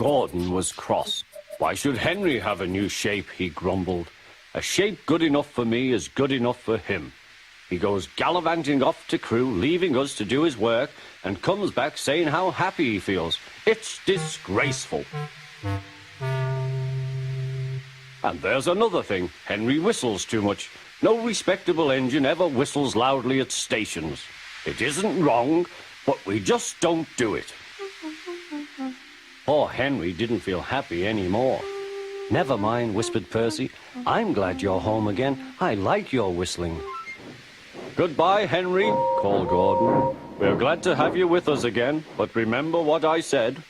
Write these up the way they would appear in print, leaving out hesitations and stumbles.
Gordon was cross. Why should Henry have a new shape, he grumbled. A shape good enough for me is good enough for him. He goes gallivanting off to Crewe, leaving us to do his work, and comes back saying how happy he feels. It's disgraceful. And there's another thing. Henry whistles too much. No respectable engine ever whistles loudly at stations. It isn't wrong, but we just don't do it. Poor Henry didn't feel happy anymore. Never mind, whispered Percy. I'm glad you're home again. I like your whistling. Goodbye, Henry, called Gordon. We're glad to have you with us again, but remember what I said.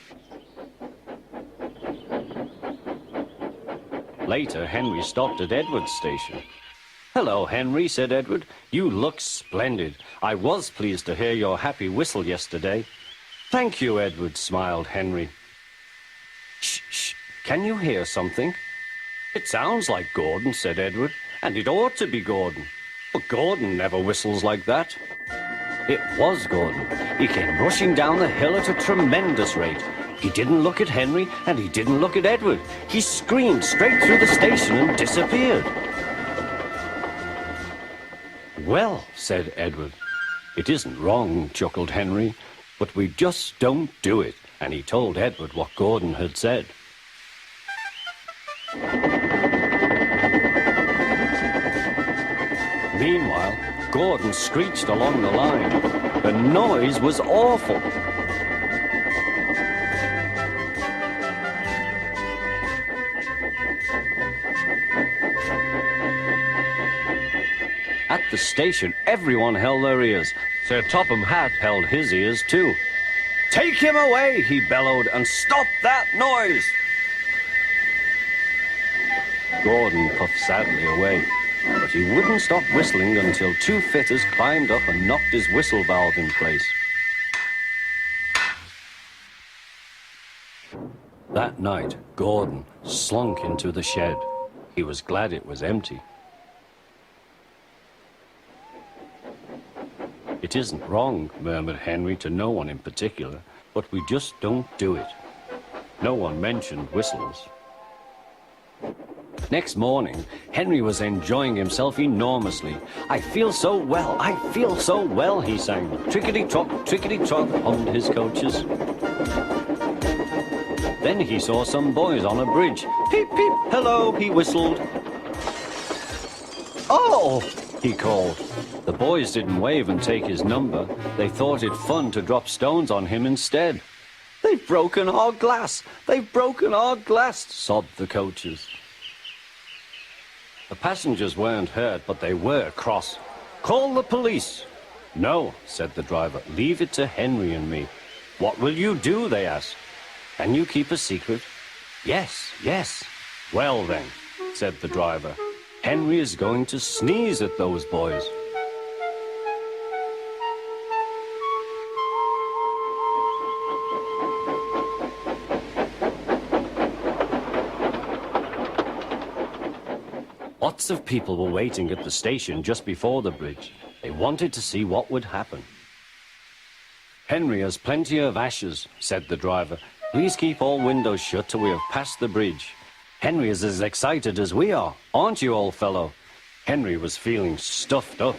Later, Henry stopped at Edward's station. Hello, Henry, said Edward. You look splendid. I was pleased to hear your happy whistle yesterday. Thank you, Edward, smiled Henry. Shh, shh. Can you hear something? It sounds like Gordon, said Edward, and it ought to be Gordon. But Gordon never whistles like that. It was Gordon. He came rushing down the hill at a tremendous rate. He didn't look at Henry, and he didn't look at Edward. He screamed straight through the station and disappeared. Well, said Edward. It isn't wrong, chuckled Henry, but we just don't do it. And he told Edward what Gordon had said. Meanwhile, Gordon screeched along the line. The noise was awful. At the station, everyone held their ears. Sir Topham Hatt held his ears too. Take him away, he bellowed, and stop that noise! Gordon puffed sadly away, but he wouldn't stop whistling until two fitters climbed up and knocked his whistle valve in place. That night, Gordon slunk into the shed. He was glad it was empty. It isn't wrong, murmured Henry to no one in particular, but we just don't do it. No one mentioned whistles. Next morning, Henry was enjoying himself enormously. I feel so well, he sang. Trickety-trot, hummed his coaches. Then he saw some boys on a bridge. Peep, peep, hello, he whistled. Oh, he called. The boys didn't wave and take his number. They thought it fun to drop stones on him instead. They've broken our glass, sobbed the coaches. The passengers weren't hurt, but they were cross. Call the police. No, said the driver, leave it to Henry and me. What will you do, they asked. Can you keep a secret? Yes, yes. Well then, said the driver, Henry is going to sneeze at those boys. Lots of people were waiting at the station just before the bridge. They wanted to see what would happen. Henry has plenty of ashes, said the driver. Please keep all windows shut till we have passed the bridge. Henry is as excited as we are, aren't you, old fellow? Henry was feeling stuffed up.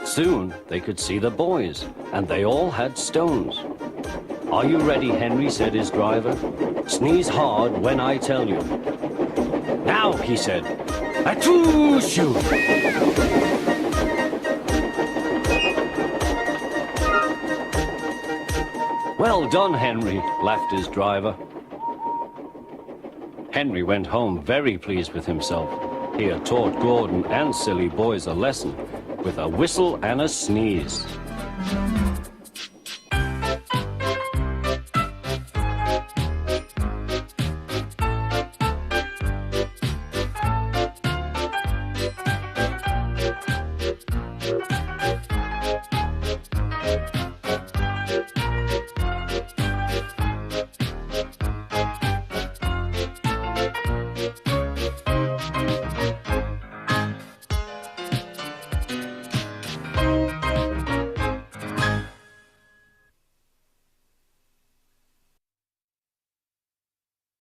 Soon they could see the boys, and they all had stones. Are you ready, Henry, said his driver. Sneeze hard when I tell you. Now, he said. Achoo, shoo! Well done, Henry, laughed his driver. Henry went home very pleased with himself. He had taught Gordon and silly boys a lesson with a whistle and a sneeze.